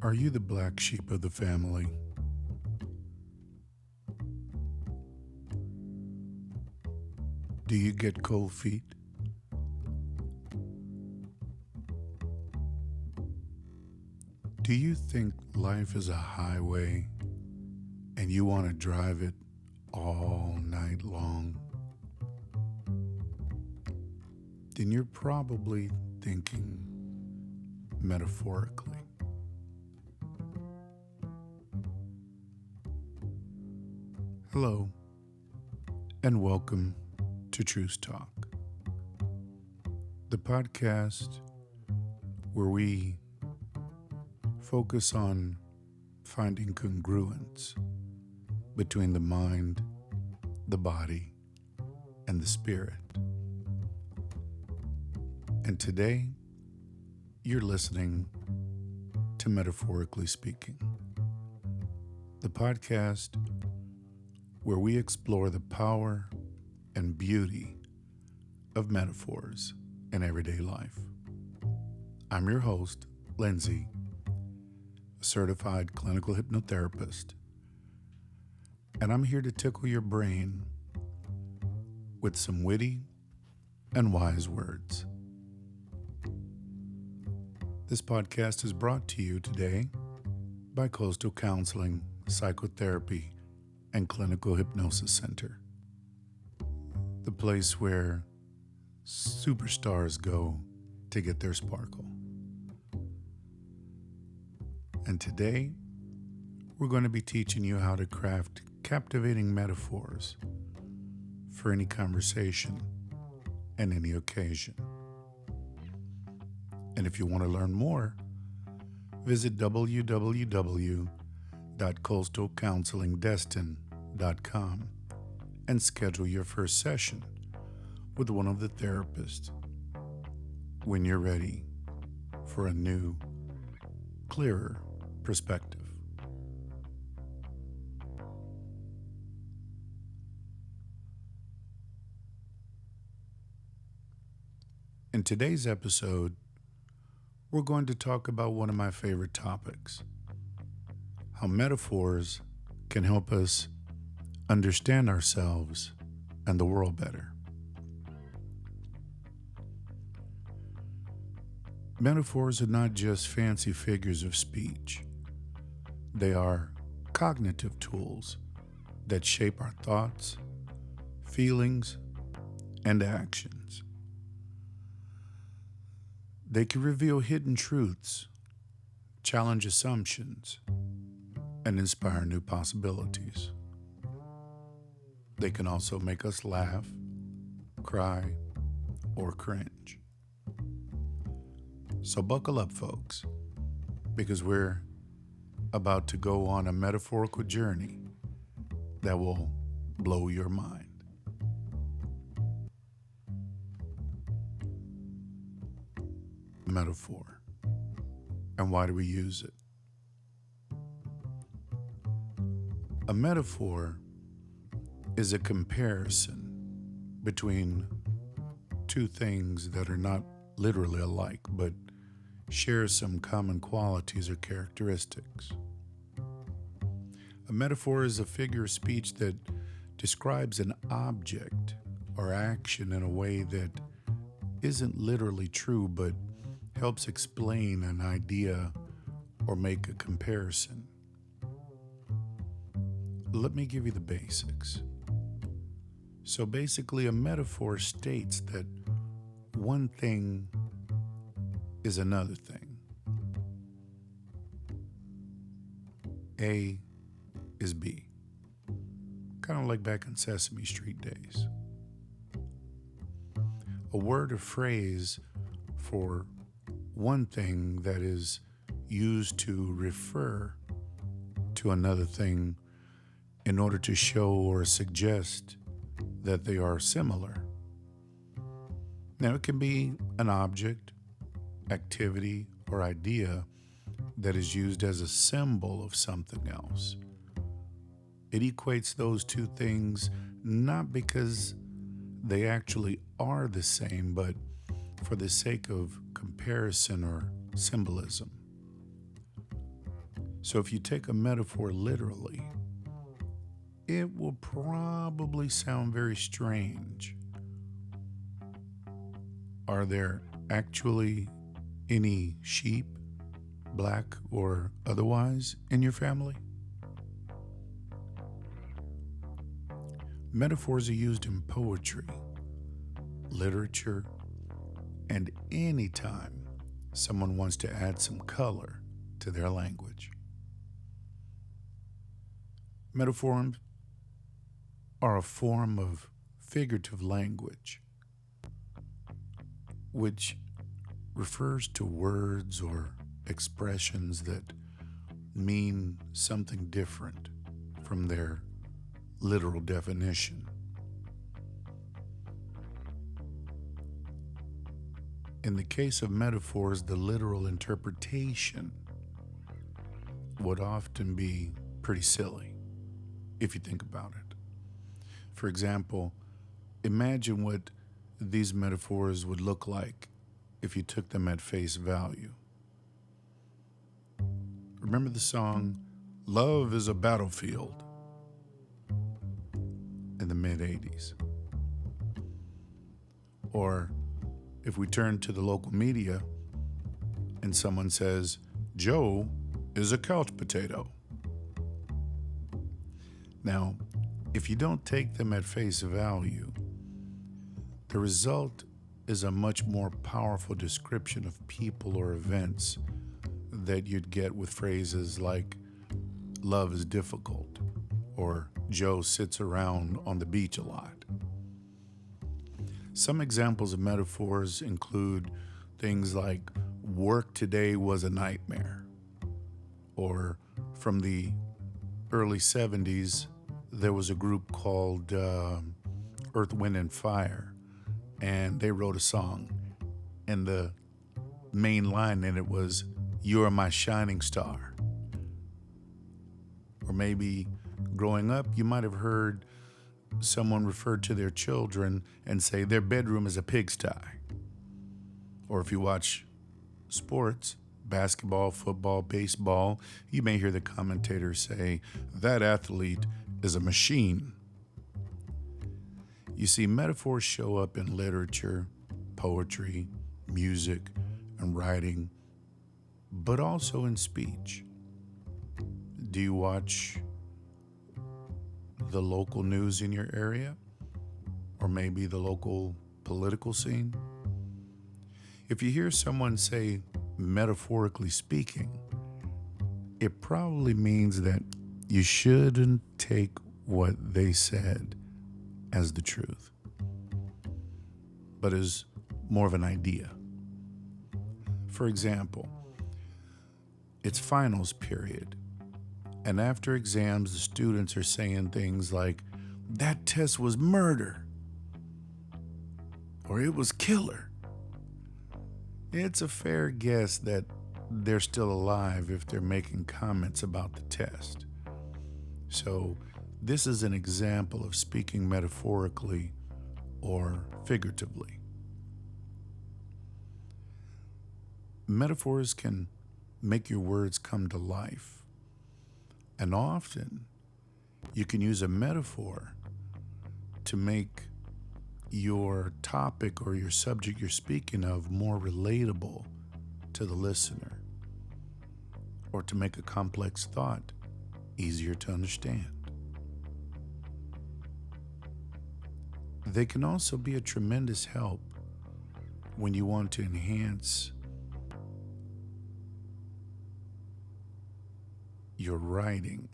Are you the black sheep of the family? Do you get cold feet? Do you think life is a highway and you want to drive it all night long? Then you're probably thinking metaphorically. Hello, and welcome to Truth Talk, the podcast where we focus on finding congruence between the mind, the body, and the spirit. And today, you're listening to Metaphorically Speaking, the podcast where we explore the power and beauty of metaphors in everyday life. I'm your host, Lindsay, a certified clinical hypnotherapist, and I'm here to tickle your brain with some witty and wise words. This podcast is brought to you today by Coastal Counseling, Psychotherapy, and Clinical Hypnosis Center, the place where superstars go to get their sparkle. And today, we're going to be teaching you how to craft captivating metaphors for any conversation and any occasion. And if you want to learn more, visit www.coastalcounselingdestin.com and schedule your first session with one of the therapists when you're ready for a new, clearer perspective. In today's episode, we're going to talk about one of my favorite topics: how metaphors can help us understand ourselves and the world better. Metaphors are not just fancy figures of speech. They are cognitive tools that shape our thoughts, feelings, and actions. They can reveal hidden truths, challenge assumptions, and inspire new possibilities. They can also make us laugh, cry, or cringe. So buckle up, folks, because we're about to go on a metaphorical journey that will blow your mind. Metaphor, and why do we use it? A metaphor is a comparison between two things that are not literally alike, but share some common qualities or characteristics. A metaphor is a figure of speech that describes an object or action in a way that isn't literally true, but helps explain an idea or make a comparison. Let me give you the basics. So basically, a metaphor states that one thing is another thing. A is B. Kind of like back in Sesame Street days. A word or phrase for one thing that is used to refer to another thing in order to show or suggest that they are similar. Now, it can be an object, activity, or idea that is used as a symbol of something else. It equates those two things not because they actually are the same, but for the sake of comparison or symbolism. So if you take a metaphor literally, it will probably sound very strange. Are there actually any sheep, black or otherwise, in your family? Metaphors are used in poetry, literature, and any time someone wants to add some color to their language. Metaphors are a form of figurative language which refers to words or expressions that mean something different from their literal definition. In the case of metaphors, the literal interpretation would often be pretty silly if you think about it. For example, imagine what these metaphors would look like if you took them at face value. Remember the song, "Love is a Battlefield," in the mid-'80s? Or if we turn to the local media and someone says, "Joe is a couch potato." Now, if you don't take them at face value, the result is a much more powerful description of people or events that you'd get with phrases like, "Love is difficult," or "Joe sits around on the beach a lot." Some examples of metaphors include things like, "Work today was a nightmare," or from the early 70s, there was a group called Earth, Wind, and Fire, and they wrote a song, and the main line in it was, "You are my shining star." Or maybe growing up, you might have heard someone refer to their children and say their bedroom is a pigsty. Or if you watch sports, basketball, football, baseball, you may hear the commentators say, "That athlete is a machine." You see, metaphors show up in literature, poetry, music, and writing, but also in speech. Do you watch the local news in your area? Or maybe the local political scene? If you hear someone say, "metaphorically speaking," it probably means that you shouldn't take what they said as the truth, but as more of an idea. For example, it's finals period, and after exams, the students are saying things like, "That test was murder," or "It was killer." It's a fair guess that they're still alive if they're making comments about the test. So this is an example of speaking metaphorically or figuratively. Metaphors can make your words come to life. And often, you can use a metaphor to make your topic or your subject you're speaking of more relatable to the listener, or to make a complex thought easier to understand. They can also be a tremendous help when you want to enhance your writing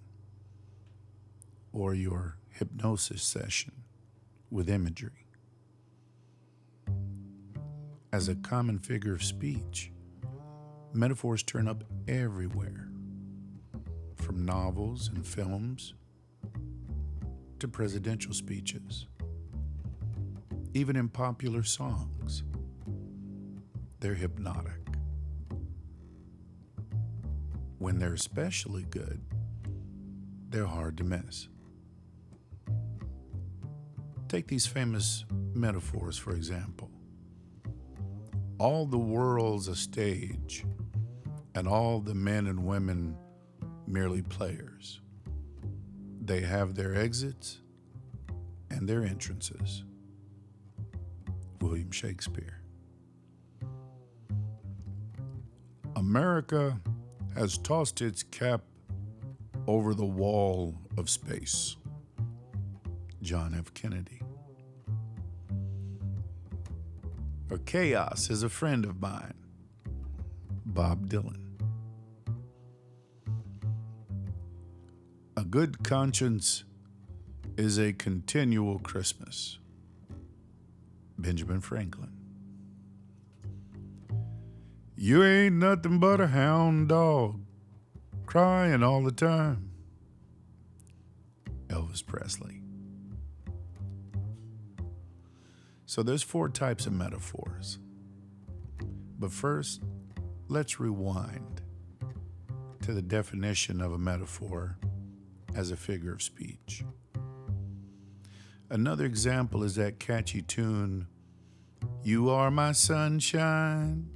or your hypnosis session with imagery. As a common figure of speech, metaphors turn up everywhere, from novels and films to presidential speeches, even in popular songs. They're hypnotic. When they're especially good, they're hard to miss. Take these famous metaphors, for example. All the world's a stage, and all the men and women merely players. They have their exits and their entrances. William Shakespeare. America has tossed its cap over the wall of space. John F. Kennedy. Or chaos is a friend of mine. Bob Dylan. A good conscience is a continual Christmas. Benjamin Franklin. You ain't nothing but a hound dog, crying all the time. Elvis Presley. So there's 4 types of metaphors. But first, let's rewind to the definition of a metaphor as a figure of speech. Another example is that catchy tune, "You are my sunshine,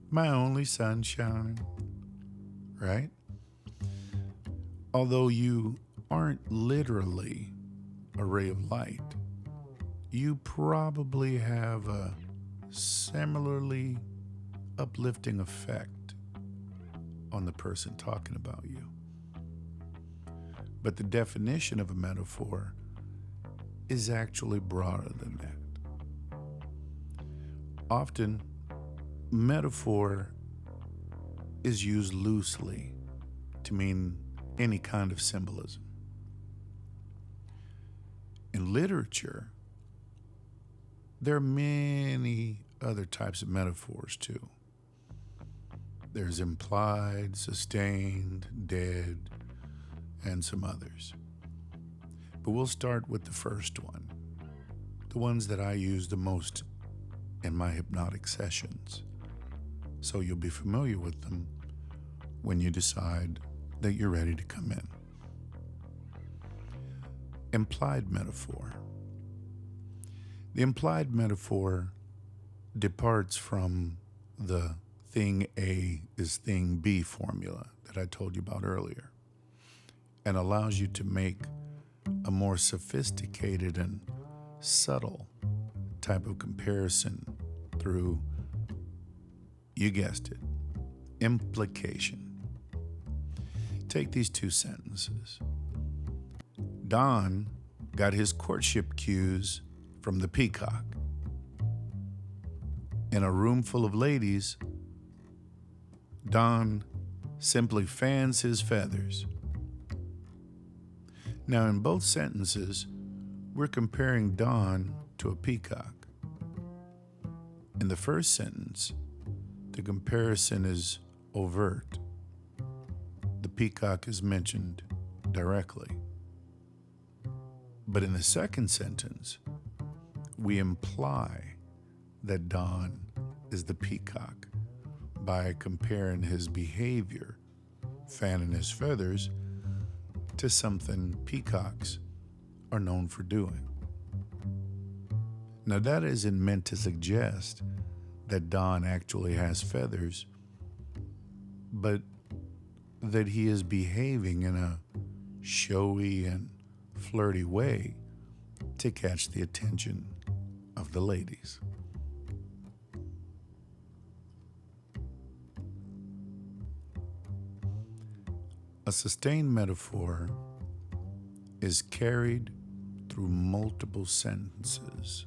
my only sunshine," right? Although you aren't literally a ray of light, you probably have a similarly uplifting effect on the person talking about you. But the definition of a metaphor is actually broader than that. Often, metaphor is used loosely to mean any kind of symbolism. In literature, there are many other types of metaphors too. There's implied, sustained, dead, and some others. But we'll start with the first one, the ones that I use the most in my hypnotic sessions. So you'll be familiar with them when you decide that you're ready to come in. Implied metaphor. The implied metaphor departs from the thing A is thing B formula that I told you about earlier, and allows you to make a more sophisticated and subtle type of comparison through, you guessed it, implication. Take these 2 sentences. Don got his courtship cues from the peacock. In a room full of ladies, Don simply fans his feathers. Now, in both sentences, we're comparing Don to a peacock. In the first sentence, the comparison is overt. The peacock is mentioned directly. But in the second sentence, we imply that Don is the peacock by comparing his behavior, fanning his feathers, to something peacocks are known for doing. Now, that isn't meant to suggest that Don actually has feathers, but that he is behaving in a showy and flirty way to catch the attention of the ladies. A sustained metaphor is carried through multiple sentences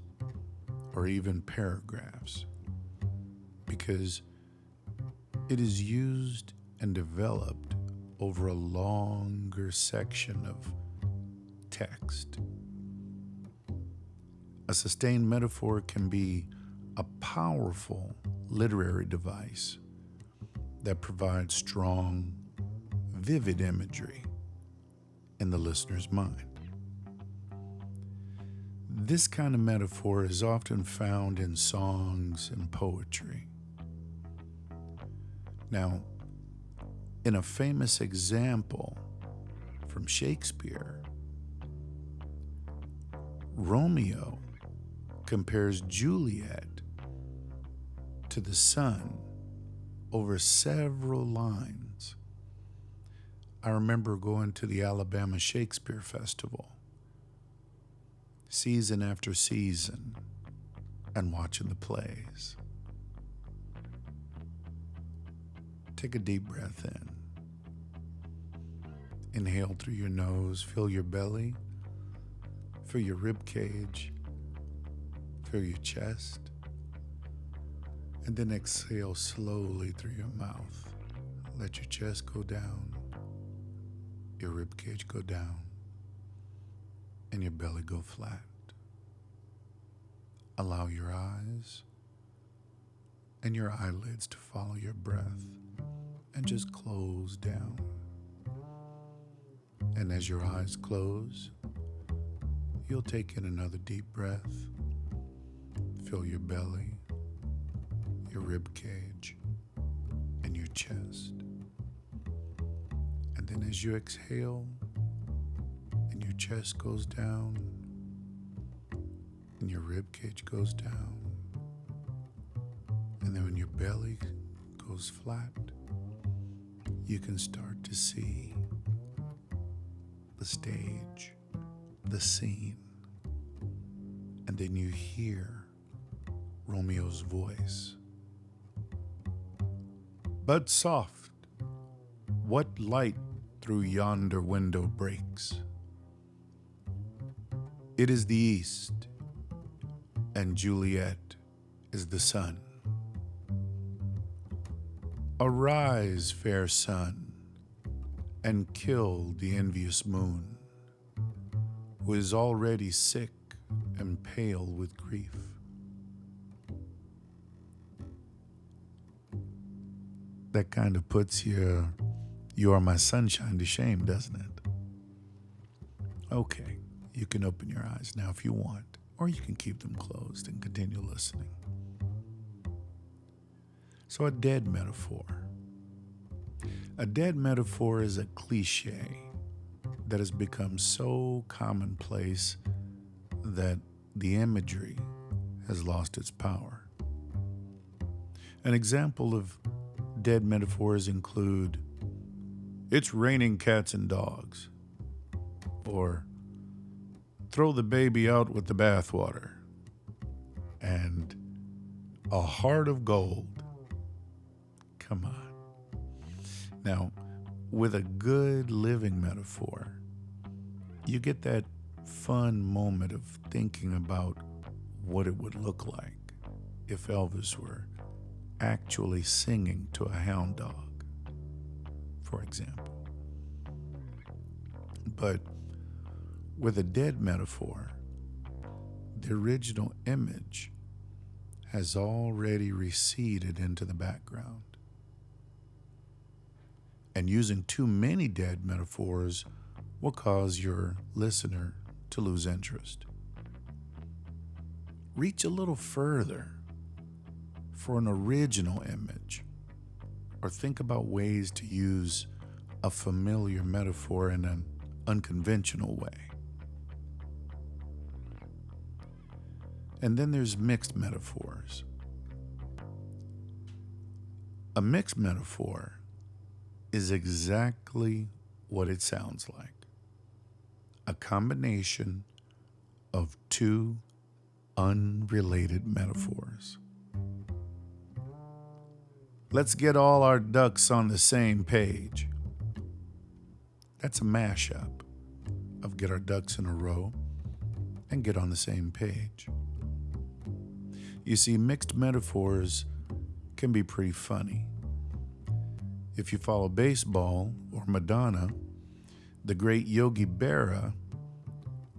or even paragraphs because it is used and developed over a longer section of text. A sustained metaphor can be a powerful literary device that provides strong, vivid imagery in the listener's mind. This kind of metaphor is often found in songs and poetry. Now, in a famous example from Shakespeare, Romeo compares Juliet to the sun over several lines. I remember going to the Alabama Shakespeare Festival, season after season, and watching the plays. Take a deep breath in. Inhale through your nose, fill your belly, fill your rib cage, fill your chest, and then exhale slowly through your mouth. Let your chest go down, your rib cage go down, and your belly go flat. Allow your eyes and your eyelids to follow your breath and just close down. And as your eyes close, you'll take in another deep breath. Fill your belly, your rib cage, and your chest. And then as you exhale and your chest goes down and your rib cage goes down, and then when your belly goes flat, you can start to see the stage, the scene, and then you hear Romeo's voice. But soft, what light through yonder window breaks? It is the east, and Juliet is the sun. Arise, fair sun, and kill the envious moon, who is already sick and pale with grief. That kind of puts you are my sunshine to shame, doesn't it? Okay, you can open your eyes now if you want, or you can keep them closed and continue listening. So a dead metaphor. A dead metaphor is a cliche that has become so commonplace that the imagery has lost its power. An example of dead metaphors include, "It's raining cats and dogs," or "Throw the baby out with the bathwater," and "A heart of gold." Come on. Now, with a good living metaphor, you get that fun moment of thinking about what it would look like if Elvis were actually singing to a hound dog, for example. But with a dead metaphor, the original image has already receded into the background. And using too many dead metaphors will cause your listener to lose interest. Reach a little further for an original image, or think about ways to use a familiar metaphor in an unconventional way. And then there's mixed metaphors. A mixed metaphor is exactly what it sounds like. A combination of two unrelated metaphors. Let's get all our ducks on the same page. That's a mashup of get our ducks in a row and get on the same page. You see, mixed metaphors can be pretty funny. If you follow baseball or Madonna, the great Yogi Berra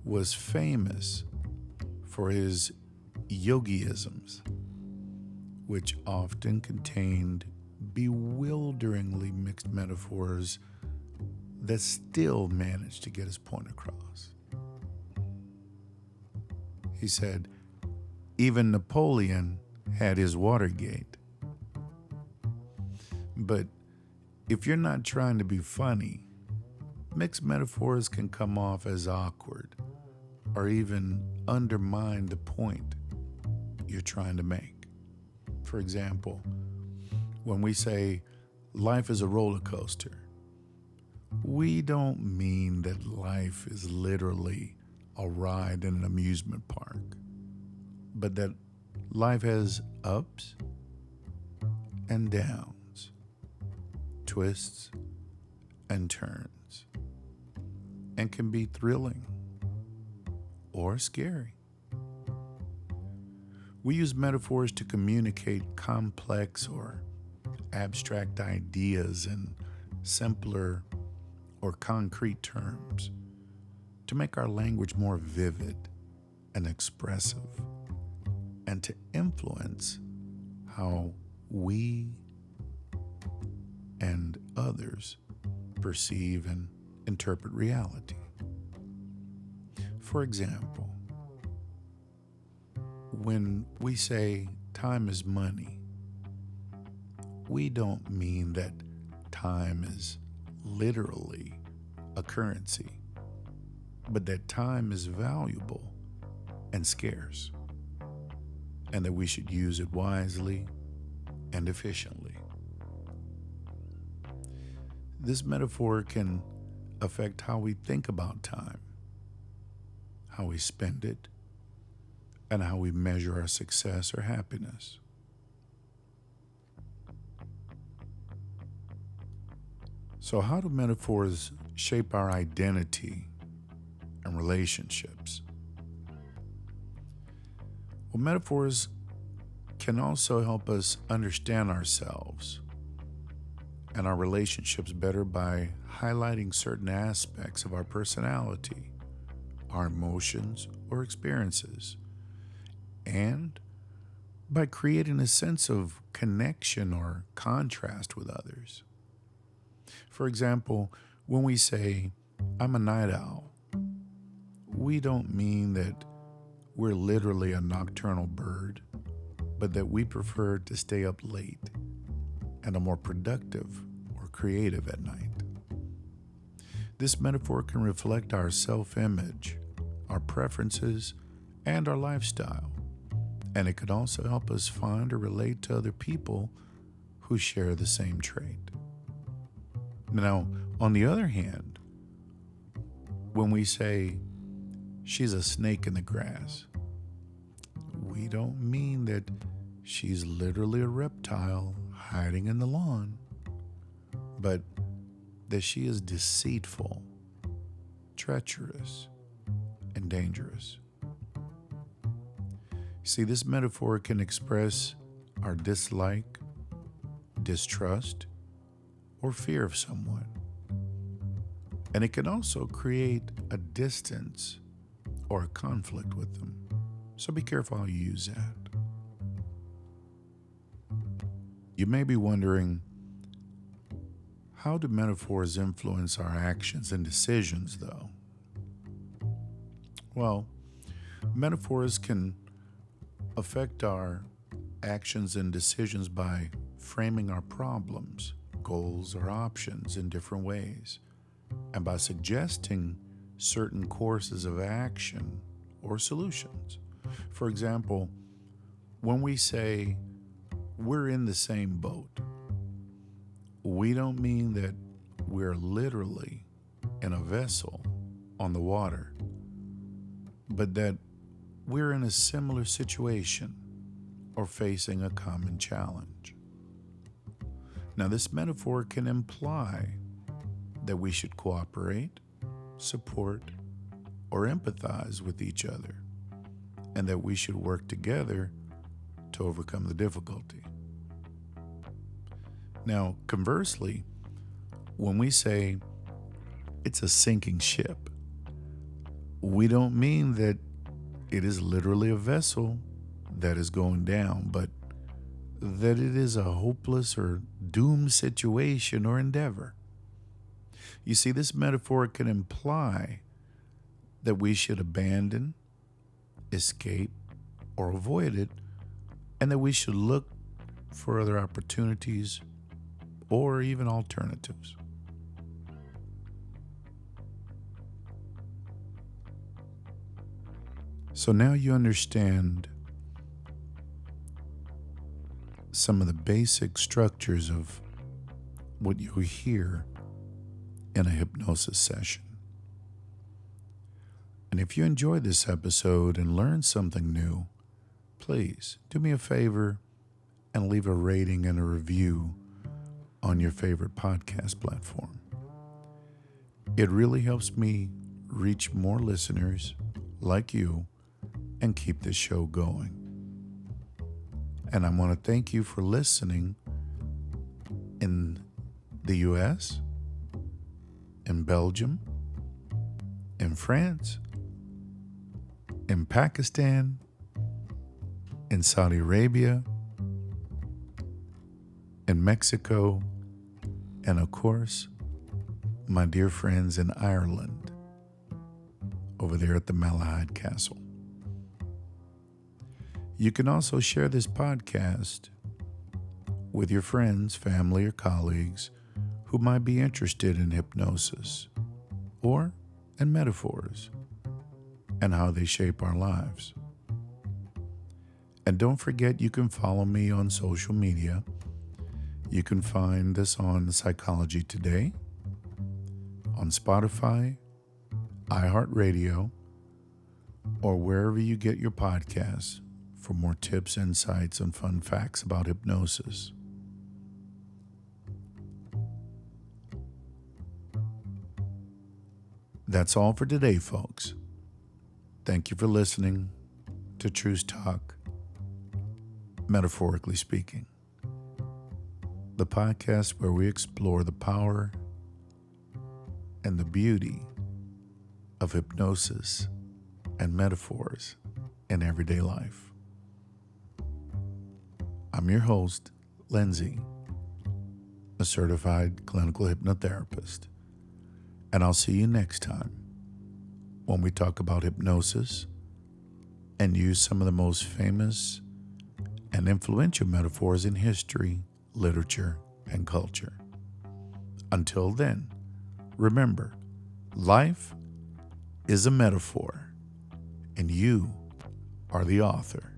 was famous for his yogiisms, which often contained bewilderingly mixed metaphors that still managed to get his point across. He said, even Napoleon had his Watergate. But if you're not trying to be funny, mixed metaphors can come off as awkward or even undermine the point you're trying to make. For example, when we say life is a roller coaster, we don't mean that life is literally a ride in an amusement park, but that life has ups and downs, twists and turns, and can be thrilling or scary. We use metaphors to communicate complex or abstract ideas in simpler or concrete terms to make our language more vivid and expressive, and to influence how we and others perceive and interpret reality. For example, when we say time is money, we don't mean that time is literally a currency, but that time is valuable and scarce, and that we should use it wisely and efficiently. This metaphor can affect how we think about time, how we spend it, and how we measure our success or happiness. So, how do metaphors shape our identity and relationships? Well, metaphors can also help us understand ourselves and our relationships better by highlighting certain aspects of our personality, our emotions or experiences, and by creating a sense of connection or contrast with others. For example, when we say, I'm a night owl, we don't mean that we're literally a nocturnal bird, but that we prefer to stay up late and are more productive or creative at night. This metaphor can reflect our self-image, our preferences, and our lifestyle, and it could also help us find or relate to other people who share the same trait. Now, on the other hand, when we say, she's a snake in the grass, we don't mean that she's literally a reptile hiding in the lawn, but that she is deceitful, treacherous, and dangerous. See, this metaphor can express our dislike, distrust, or fear of someone. And it can also create a distance or a conflict with them. So be careful how you use that. You may be wondering, how do metaphors influence our actions and decisions, though? Well, metaphors can affect our actions and decisions by framing our problems, goals, or options in different ways, and by suggesting certain courses of action or solutions. For example, when we say we're in the same boat, we don't mean that we're literally in a vessel on the water, but that we're in a similar situation or facing a common challenge. Now, this metaphor can imply that we should cooperate, support, or empathize with each other, and that we should work together to overcome the difficulty. Now, conversely, when we say it's a sinking ship, we don't mean that it is literally a vessel that is going down, but that it is a hopeless or doomed situation or endeavor. You see, this metaphor can imply that we should abandon, escape, or avoid it, and that we should look for other opportunities or even alternatives. So now you understand some of the basic structures of what you hear in a hypnosis session. And if you enjoyed this episode and learned something new, please do me a favor and leave a rating and a review on your favorite podcast platform. It really helps me reach more listeners like you and keep this show going. And I want to thank you for listening in the US, in Belgium, in France, in Pakistan, in Saudi Arabia, in Mexico, and of course, my dear friends in Ireland, over there at the Malahide Castle. You can also share this podcast with your friends, family, or colleagues who might be interested in hypnosis or in metaphors and how they shape our lives. And don't forget, you can follow me on social media. You can find us on Psychology Today, on Spotify, iHeartRadio, or wherever you get your podcasts for more tips, insights, and fun facts about hypnosis. That's all for today, folks. Thank you for listening to Truth Talk, Metaphorically Speaking, the podcast where we explore the power and the beauty of hypnosis and metaphors in everyday life. I'm your host, Lindsay, a certified clinical hypnotherapist, and I'll see you next time when we talk about hypnosis and use some of the most famous and influential metaphors in history, literature, and culture. Until then, remember, life is a metaphor, and you are the author.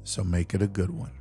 So make it a good one.